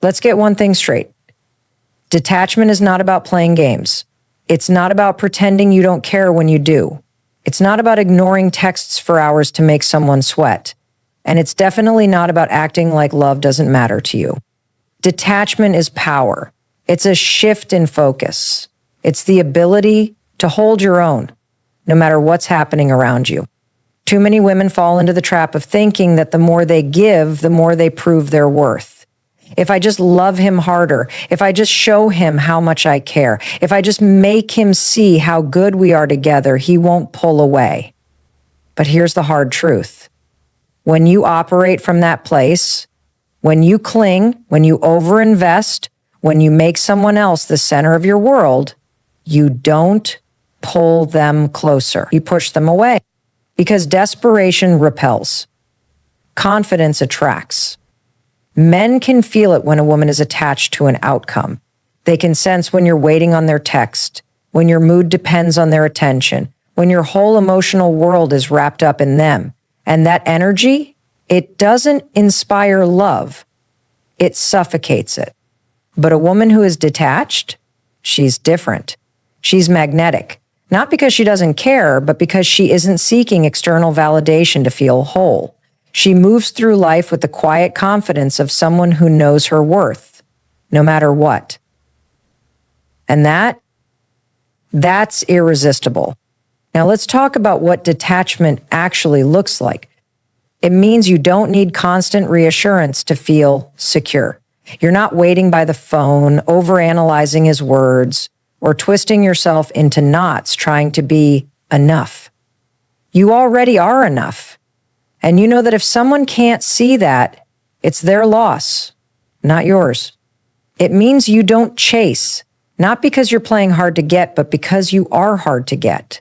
Let's get one thing straight. Detachment is not about playing games. It's not about pretending you don't care when you do. It's not about ignoring texts for hours to make someone sweat. And it's definitely not about acting like love doesn't matter to you. Detachment is power. It's a shift in focus. It's the ability to hold your own, no matter what's happening around you. Too many women fall into the trap of thinking that the more they give, the more they prove their worth. If I just love him harder, if I just show him how much I care, if I just make him see how good we are together, he won't pull away. But here's the hard truth. When you operate from that place, when you cling, when you overinvest, when you make someone else the center of your world, you don't pull them closer. You push them away because desperation repels. Confidence attracts. Men can feel it when a woman is attached to an outcome. They can sense when you're waiting on their text, when your mood depends on their attention, when your whole emotional world is wrapped up in them. And that energy, it doesn't inspire love. It suffocates it. But a woman who is detached, she's different. She's magnetic. Not because she doesn't care, but because she isn't seeking external validation to feel whole. She moves through life with the quiet confidence of someone who knows her worth, no matter what. And that's irresistible. Now let's talk about what detachment actually looks like. It means you don't need constant reassurance to feel secure. You're not waiting by the phone, overanalyzing his words, or twisting yourself into knots trying to be enough. You already are enough. And you know that if someone can't see that, it's their loss, not yours. It means you don't chase, not because you're playing hard to get, but because you are hard to get.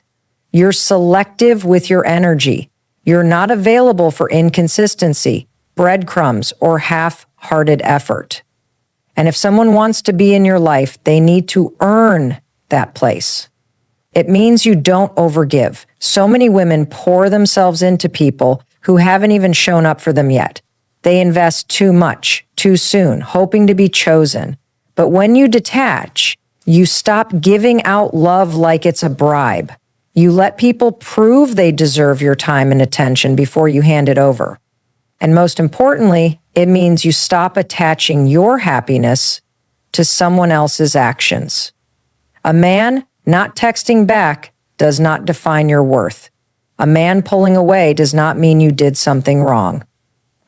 You're selective with your energy. You're not available for inconsistency, breadcrumbs, or half-hearted effort. And if someone wants to be in your life, they need to earn that place. It means you don't overgive. So many women pour themselves into people who haven't even shown up for them yet. They invest too much, too soon, hoping to be chosen. But when you detach, you stop giving out love like it's a bribe. You let people prove they deserve your time and attention before you hand it over. And most importantly, it means you stop attaching your happiness to someone else's actions. A man not texting back does not define your worth. A man pulling away does not mean you did something wrong.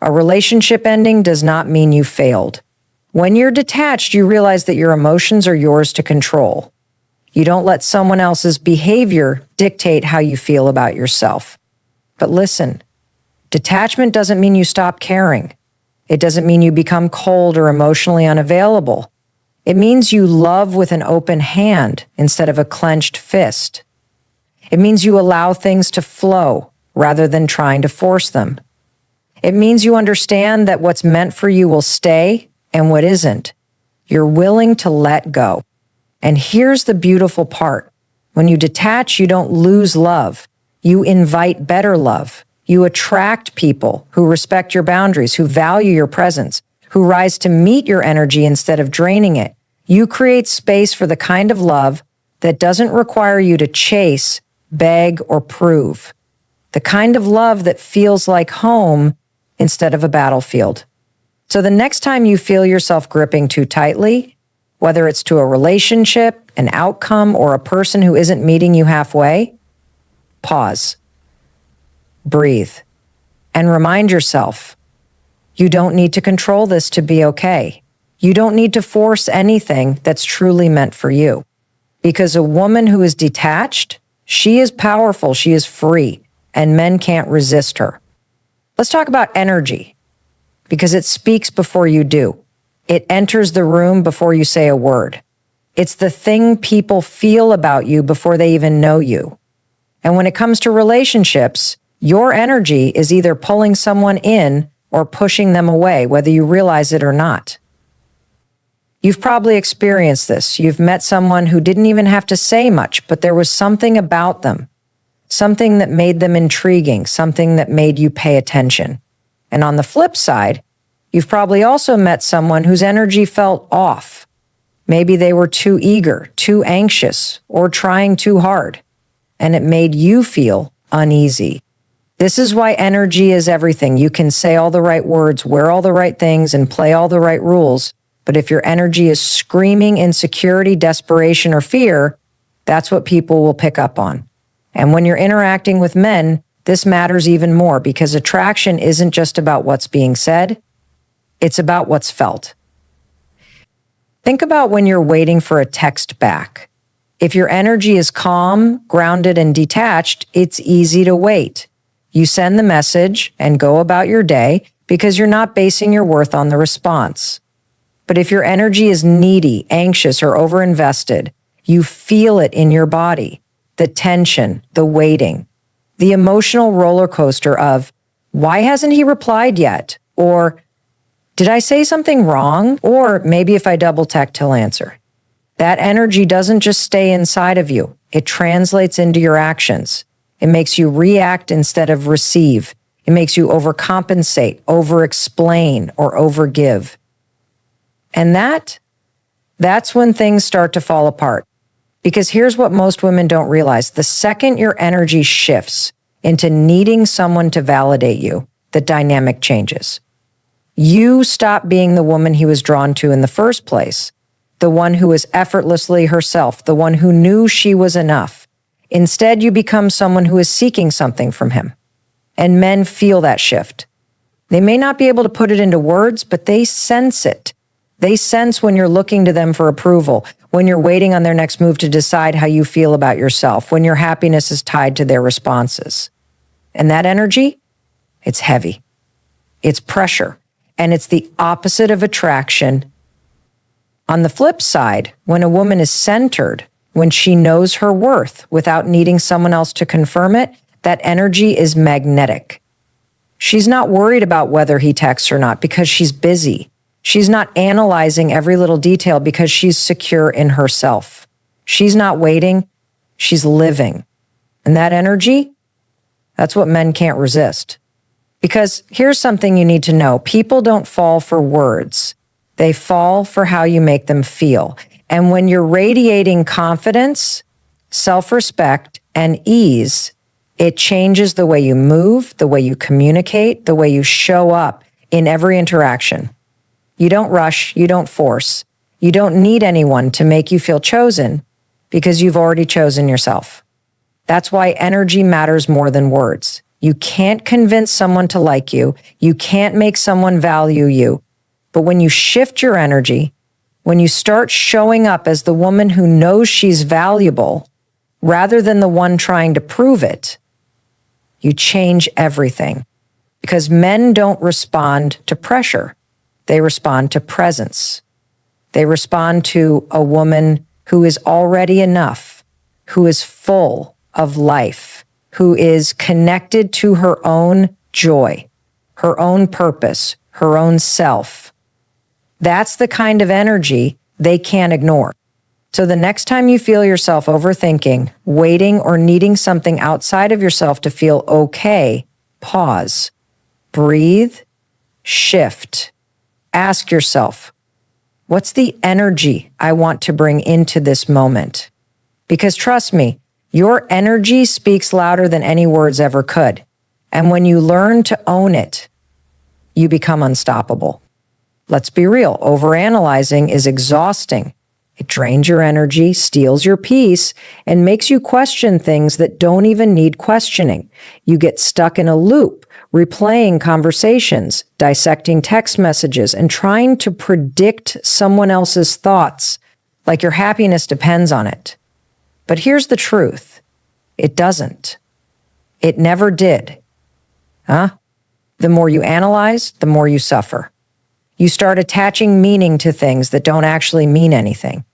A relationship ending does not mean you failed. When you're detached, you realize that your emotions are yours to control. You don't let someone else's behavior dictate how you feel about yourself. But listen, detachment doesn't mean you stop caring. It doesn't mean you become cold or emotionally unavailable. It means you love with an open hand instead of a clenched fist. It means you allow things to flow rather than trying to force them. It means you understand that what's meant for you will stay and what isn't. You're willing to let go. And here's the beautiful part. When you detach, you don't lose love. You invite better love. You attract people who respect your boundaries, who value your presence, who rise to meet your energy instead of draining it. You create space for the kind of love that doesn't require you to chase, beg, or prove. The kind of love that feels like home instead of a battlefield. So the next time you feel yourself gripping too tightly, whether it's to a relationship, an outcome, or a person who isn't meeting you halfway, pause, breathe, and remind yourself, you don't need to control this to be okay. You don't need to force anything that's truly meant for you. Because a woman who is detached, she is powerful, she is free, and men can't resist her. Let's talk about energy, because it speaks before you do. It enters the room before you say a word. It's the thing people feel about you before they even know you. And when it comes to relationships, your energy is either pulling someone in or pushing them away, whether you realize it or not. You've probably experienced this. You've met someone who didn't even have to say much, but there was something about them, something that made them intriguing, something that made you pay attention. And on the flip side, You've probably also met someone whose energy felt off. Maybe they were too eager, too anxious, or trying too hard, and it made you feel uneasy. This is why energy is everything. You can say all the right words, wear all the right things, and play all the right rules, but if your energy is screaming insecurity, desperation, or fear, that's what people will pick up on. And when you're interacting with men, this matters even more because attraction isn't just about what's being said, it's about what's felt. Think about when you're waiting for a text back. If your energy is calm, grounded, and detached, it's easy to wait. You send the message and go about your day because you're not basing your worth on the response. But if your energy is needy, anxious, or overinvested, you feel it in your body, the tension, the waiting, the emotional roller coaster of, why hasn't he replied yet? Or, did I say something wrong? Or maybe if I double text, he'll answer. That energy doesn't just stay inside of you. It translates into your actions. It makes you react instead of receive. It makes you overcompensate, over-explain, or overgive. And that's when things start to fall apart. Because here's what most women don't realize. The second your energy shifts into needing someone to validate you, the dynamic changes. You stop being the woman he was drawn to in the first place, the one who was effortlessly herself, the one who knew she was enough. Instead, you become someone who is seeking something from him. And men feel that shift. They may not be able to put it into words, but they sense it. They sense when you're looking to them for approval, when you're waiting on their next move to decide how you feel about yourself, when your happiness is tied to their responses. And that energy, it's heavy. It's pressure. And it's the opposite of attraction. On the flip side, when a woman is centered, when she knows her worth without needing someone else to confirm it, that energy is magnetic. She's not worried about whether he texts or not because she's busy. She's not analyzing every little detail because she's secure in herself. She's not waiting, she's living. And that energy, that's what men can't resist. Because here's something you need to know. People don't fall for words. They fall for how you make them feel. And when you're radiating confidence, self-respect, and ease, it changes the way you move, the way you communicate, the way you show up in every interaction. You don't rush, you don't force. You don't need anyone to make you feel chosen because you've already chosen yourself. That's why energy matters more than words. You can't convince someone to like you. You can't make someone value you. But when you shift your energy, when you start showing up as the woman who knows she's valuable, rather than the one trying to prove it, you change everything. Because men don't respond to pressure. They respond to presence. They respond to a woman who is already enough, who is full of life, who is connected to her own joy, her own purpose, her own self. That's the kind of energy they can't ignore. So the next time you feel yourself overthinking, waiting, or needing something outside of yourself to feel okay, pause, breathe, shift. Ask yourself, what's the energy I want to bring into this moment? Because trust me, your energy speaks louder than any words ever could. And when you learn to own it, you become unstoppable. Let's be real, overanalyzing is exhausting. It drains your energy, steals your peace, and makes you question things that don't even need questioning. You get stuck in a loop, replaying conversations, dissecting text messages, and trying to predict someone else's thoughts, like your happiness depends on it. But here's the truth. It doesn't. It never did. The more you analyze, the more you suffer. You start attaching meaning to things that don't actually mean anything.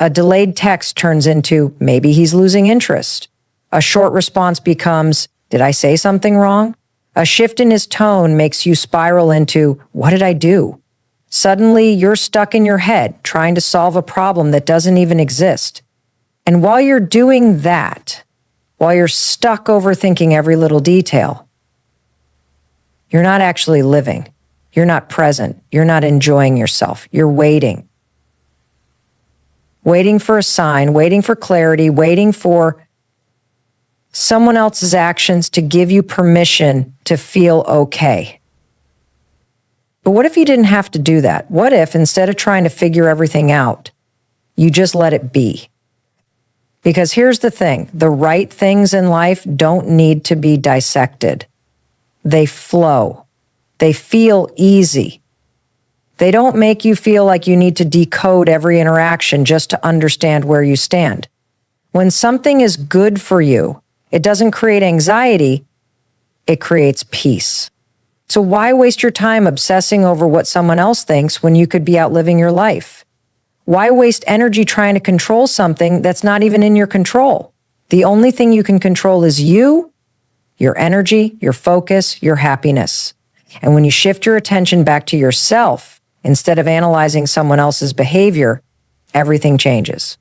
A delayed text turns into, maybe he's losing interest. A short response becomes, did I say something wrong? A shift in his tone makes you spiral into, what did I do? Suddenly, you're stuck in your head trying to solve a problem that doesn't even exist. And while you're doing that, while you're stuck overthinking every little detail, you're not actually living. You're not present. You're not enjoying yourself. You're waiting. Waiting for a sign, waiting for clarity, waiting for someone else's actions to give you permission to feel okay. But what if you didn't have to do that? What if instead of trying to figure everything out, you just let it be? Because here's the thing, the right things in life don't need to be dissected. They flow. They feel easy. They don't make you feel like you need to decode every interaction just to understand where you stand. When something is good for you, it doesn't create anxiety, it creates peace. So why waste your time obsessing over what someone else thinks when you could be out living your life? Why waste energy trying to control something that's not even in your control? The only thing you can control is you, your energy, your focus, your happiness. And when you shift your attention back to yourself, instead of analyzing someone else's behavior, everything changes.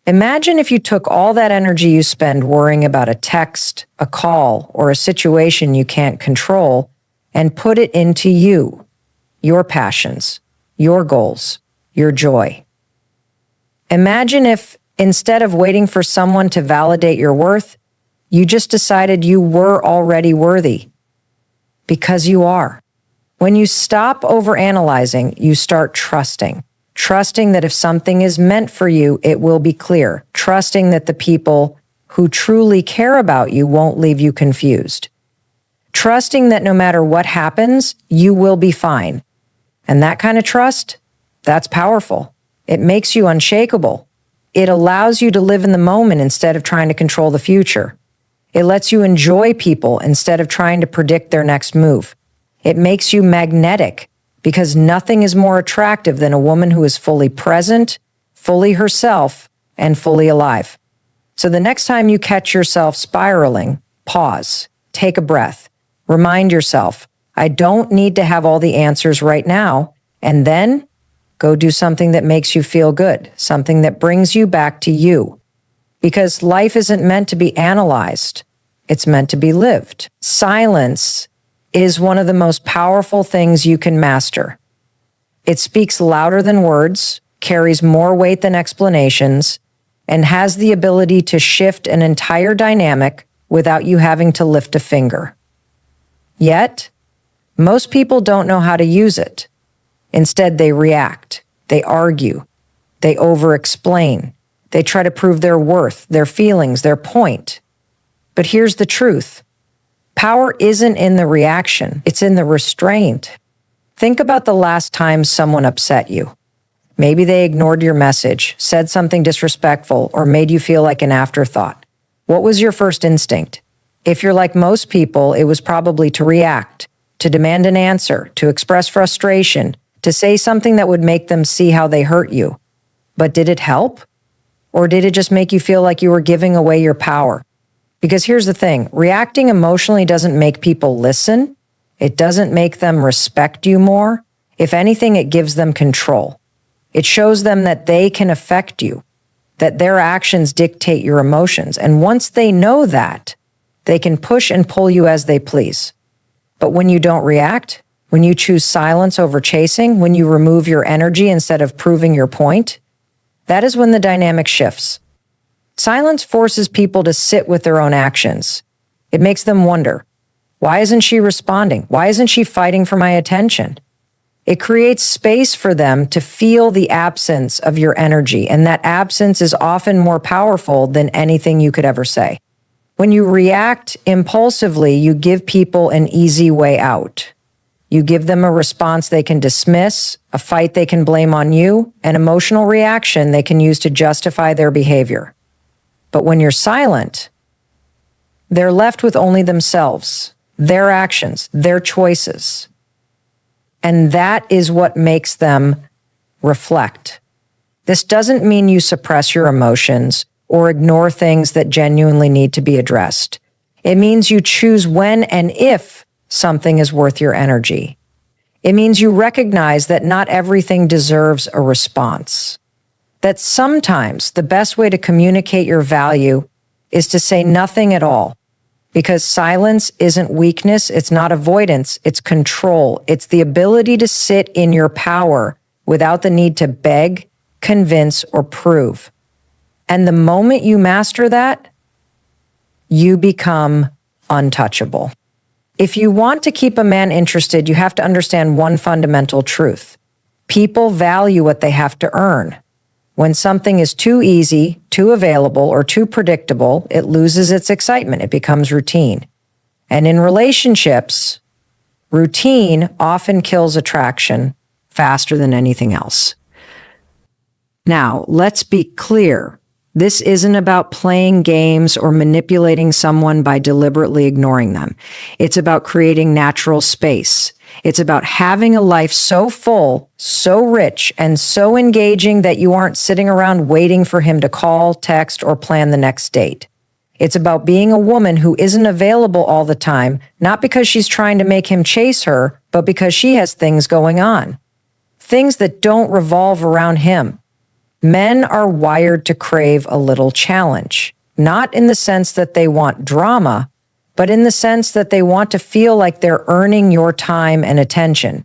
Imagine if you took all that energy you spend worrying about a text, a call, or a situation you can't control and put it into you, your passions, your goals, your joy. Imagine if instead of waiting for someone to validate your worth, you just decided you were already worthy. Because you are. When you stop overanalyzing, you start trusting. Trusting that if something is meant for you, it will be clear. Trusting that the people who truly care about you won't leave you confused. Trusting that no matter what happens, you will be fine. And that kind of trust, that's powerful. It makes you unshakable. It allows you to live in the moment instead of trying to control the future. It lets you enjoy people instead of trying to predict their next move. It makes you magnetic because nothing is more attractive than a woman who is fully present, fully herself, and fully alive. So the next time you catch yourself spiraling, pause, take a breath, remind yourself, I don't need to have all the answers right now, and then go do something that makes you feel good, something that brings you back to you. Because life isn't meant to be analyzed. It's meant to be lived. Silence is one of the most powerful things you can master. It speaks louder than words, carries more weight than explanations, and has the ability to shift an entire dynamic without you having to lift a finger. Yet, most people don't know how to use it. Instead, they react, they argue, they over-explain. They try to prove their worth, their feelings, their point. But here's the truth. Power isn't in the reaction, it's in the restraint. Think about the last time someone upset you. Maybe they ignored your message, said something disrespectful, or made you feel like an afterthought. What was your first instinct? If you're like most people, it was probably to react, to demand an answer, to express frustration, to say something that would make them see how they hurt you. But did it help? Or did it just make you feel like you were giving away your power? Because here's the thing, reacting emotionally doesn't make people listen. It doesn't make them respect you more. If anything, it gives them control. It shows them that they can affect you, that their actions dictate your emotions. And once they know that, they can push and pull you as they please. But when you don't react, when you choose silence over chasing, when you remove your energy instead of proving your point, that is when the dynamic shifts. Silence forces people to sit with their own actions. It makes them wonder, why isn't she responding? Why isn't she fighting for my attention? It creates space for them to feel the absence of your energy, and that absence is often more powerful than anything you could ever say. When you react impulsively, you give people an easy way out. You give them a response they can dismiss, a fight they can blame on you, an emotional reaction they can use to justify their behavior. But when you're silent, they're left with only themselves, their actions, their choices. And that is what makes them reflect. This doesn't mean you suppress your emotions or ignore things that genuinely need to be addressed. It means you choose when and if something is worth your energy. It means you recognize that not everything deserves a response. That sometimes the best way to communicate your value is to say nothing at all. Because silence isn't weakness, it's not avoidance, it's control. It's the ability to sit in your power without the need to beg, convince, or prove. And the moment you master that, you become untouchable. If you want to keep a man interested, you have to understand one fundamental truth. People value what they have to earn. When something is too easy, too available, or too predictable, it loses its excitement. It becomes routine. And in relationships, routine often kills attraction faster than anything else. Now, let's be clear. This isn't about playing games or manipulating someone by deliberately ignoring them. It's about creating natural space. It's about having a life so full, so rich, and so engaging that you aren't sitting around waiting for him to call, text, or plan the next date. It's about being a woman who isn't available all the time, not because she's trying to make him chase her, but because she has things going on. Things that don't revolve around him. Men are wired to crave a little challenge, not in the sense that they want drama, but in the sense that they want to feel like they're earning your time and attention.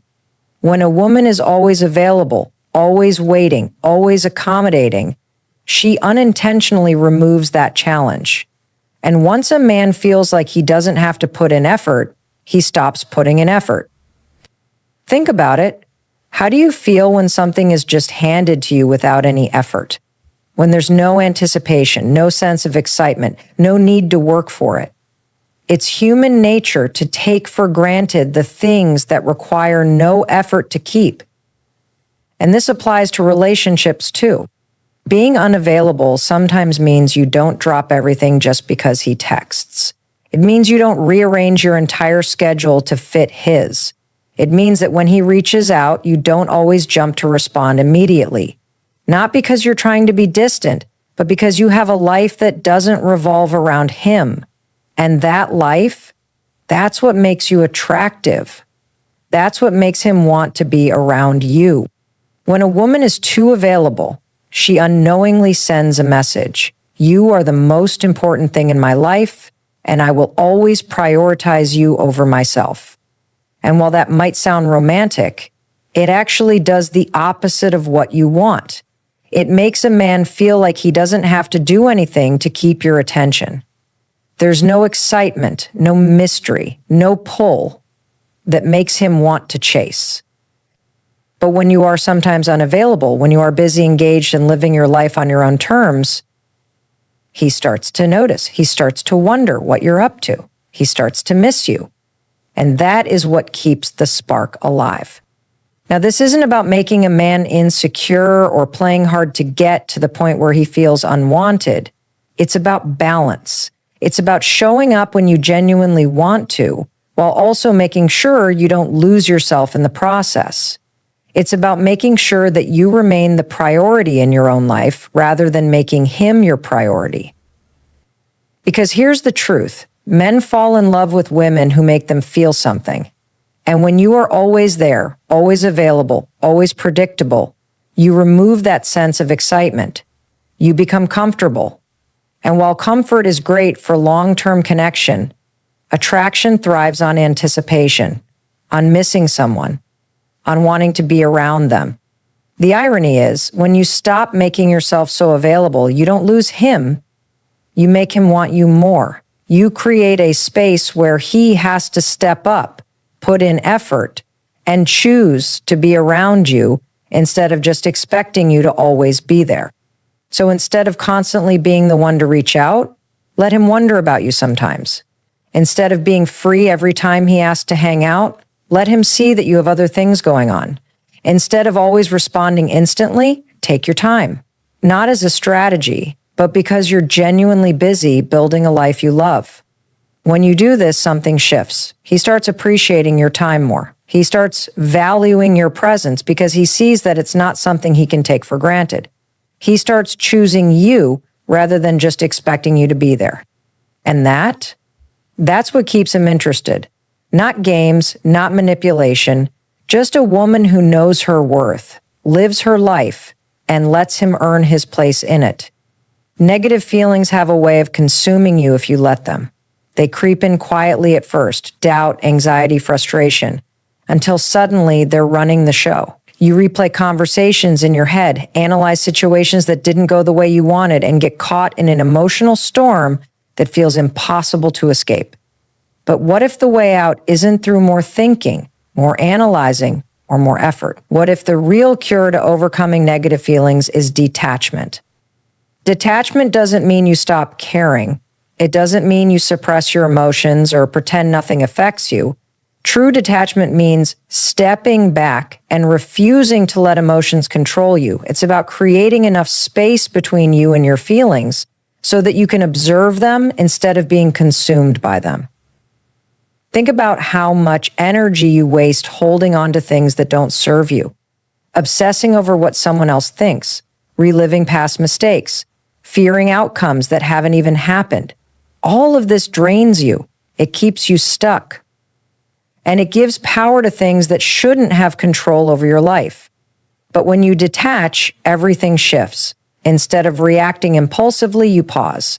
When a woman is always available, always waiting, always accommodating, she unintentionally removes that challenge. And once a man feels like he doesn't have to put in effort, he stops putting in effort. Think about it. How do you feel when something is just handed to you without any effort? When there's no anticipation, no sense of excitement, no need to work for it? It's human nature to take for granted the things that require no effort to keep. And this applies to relationships too. Being unavailable sometimes means you don't drop everything just because he texts. It means you don't rearrange your entire schedule to fit his. It means that when he reaches out, you don't always jump to respond immediately. Not because you're trying to be distant, but because you have a life that doesn't revolve around him. And that life, that's what makes you attractive. That's what makes him want to be around you. When a woman is too available, she unknowingly sends a message. You are the most important thing in my life, and I will always prioritize you over myself. And while that might sound romantic, it actually does the opposite of what you want. It makes a man feel like he doesn't have to do anything to keep your attention. There's no excitement, no mystery, no pull that makes him want to chase. But when you are sometimes unavailable, when you are busy, engaged, and living your life on your own terms, he starts to notice. He starts to wonder what you're up to. He starts to miss you. And that is what keeps the spark alive. Now, this isn't about making a man insecure or playing hard to get to the point where he feels unwanted. It's about balance. It's about showing up when you genuinely want to, while also making sure you don't lose yourself in the process. It's about making sure that you remain the priority in your own life rather than making him your priority. Because here's the truth. Men fall in love with women who make them feel something. And when you are always there, always available, always predictable, you remove that sense of excitement. You become comfortable. And while comfort is great for long-term connection, attraction thrives on anticipation, on missing someone, on wanting to be around them. The irony is, when you stop making yourself so available, you don't lose him, you make him want you more. You create a space where he has to step up, put in effort, and choose to be around you instead of just expecting you to always be there. So instead of constantly being the one to reach out, let him wonder about you sometimes. Instead of being free every time he asks to hang out, let him see that you have other things going on. Instead of always responding instantly, take your time. Not as a strategy, but because you're genuinely busy building a life you love. When you do this, something shifts. He starts appreciating your time more. He starts valuing your presence because he sees that it's not something he can take for granted. He starts choosing you rather than just expecting you to be there. And that's what keeps him interested. Not games, not manipulation, just a woman who knows her worth, lives her life, and lets him earn his place in it. Negative feelings have a way of consuming you if you let them. They creep in quietly at first, doubt, anxiety, frustration, until suddenly they're running the show. You replay conversations in your head, analyze situations that didn't go the way you wanted, and get caught in an emotional storm that feels impossible to escape. But what if the way out isn't through more thinking, more analyzing, or more effort? What if the real cure to overcoming negative feelings is detachment? Detachment doesn't mean you stop caring. It doesn't mean you suppress your emotions or pretend nothing affects you. True detachment means stepping back and refusing to let emotions control you. It's about creating enough space between you and your feelings so that you can observe them instead of being consumed by them. Think about how much energy you waste holding on to things that don't serve you, obsessing over what someone else thinks, reliving past mistakes, fearing outcomes that haven't even happened. All of this drains you. It keeps you stuck. And it gives power to things that shouldn't have control over your life. But when you detach, everything shifts. Instead of reacting impulsively, you pause.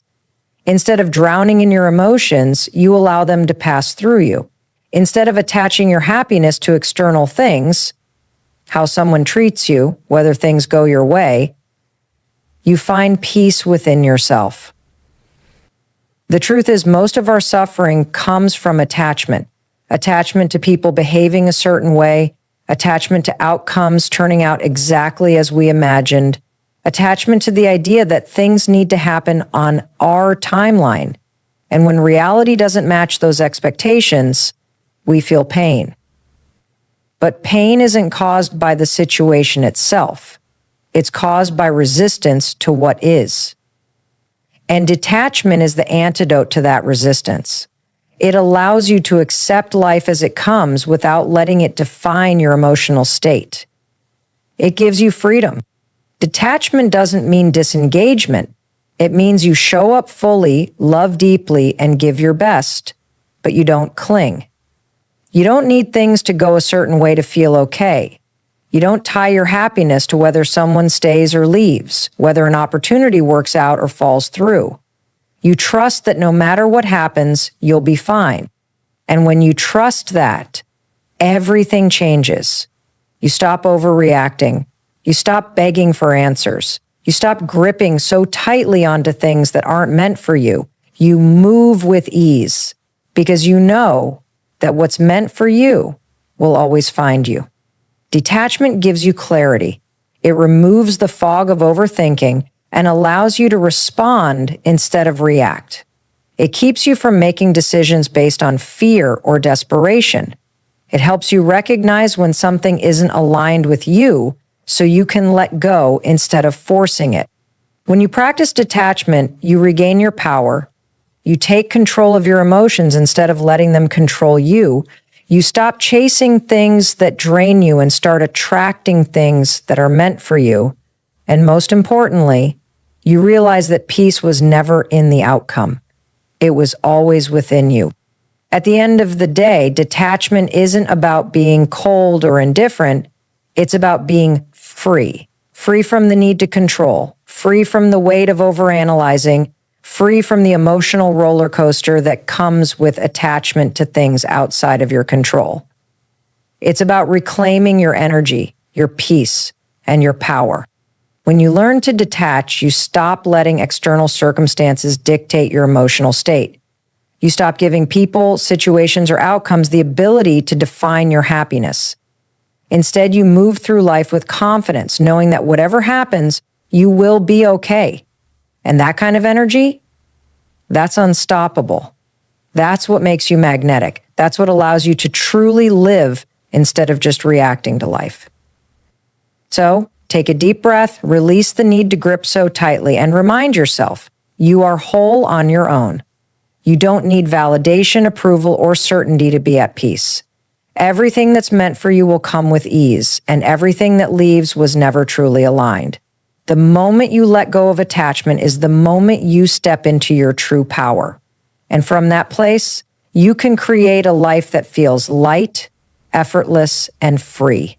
Instead of drowning in your emotions, you allow them to pass through you. Instead of attaching your happiness to external things, how someone treats you, whether things go your way, you find peace within yourself. The truth is, most of our suffering comes from attachment. Attachment to people behaving a certain way, attachment to outcomes turning out exactly as we imagined, attachment to the idea that things need to happen on our timeline. And when reality doesn't match those expectations, we feel pain. But pain isn't caused by the situation itself. It's caused by resistance to what is. And detachment is the antidote to that resistance. It allows you to accept life as it comes without letting it define your emotional state. It gives you freedom. Detachment doesn't mean disengagement. It means you show up fully, love deeply, and give your best, but you don't cling. You don't need things to go a certain way to feel okay. You don't tie your happiness to whether someone stays or leaves, whether an opportunity works out or falls through. You trust that no matter what happens, you'll be fine. And when you trust that, everything changes. You stop overreacting. You stop begging for answers. You stop gripping so tightly onto things that aren't meant for you. You move with ease because you know that what's meant for you will always find you. Detachment gives you clarity. It removes the fog of overthinking and allows you to respond instead of react. It keeps you from making decisions based on fear or desperation. It helps you recognize when something isn't aligned with you so you can let go instead of forcing it. When you practice detachment, you regain your power. You take control of your emotions instead of letting them control you. You stop chasing things that drain you and start attracting things that are meant for you. And most importantly, you realize that peace was never in the outcome. It was always within you. At the end of the day, detachment isn't about being cold or indifferent. It's about being free. Free from the need to control. Free from the weight of overanalyzing. Free from the emotional roller coaster that comes with attachment to things outside of your control. It's about reclaiming your energy, your peace, and your power. When you learn to detach, you stop letting external circumstances dictate your emotional state. You stop giving people, situations, or outcomes the ability to define your happiness. Instead, you move through life with confidence, knowing that whatever happens, you will be okay. And that kind of energy, that's unstoppable. That's what makes you magnetic. That's what allows you to truly live instead of just reacting to life. So, take a deep breath, release the need to grip so tightly, and remind yourself, you are whole on your own. You don't need validation, approval, or certainty to be at peace. Everything that's meant for you will come with ease, and everything that leaves was never truly aligned. The moment you let go of attachment is the moment you step into your true power. And from that place, you can create a life that feels light, effortless, and free.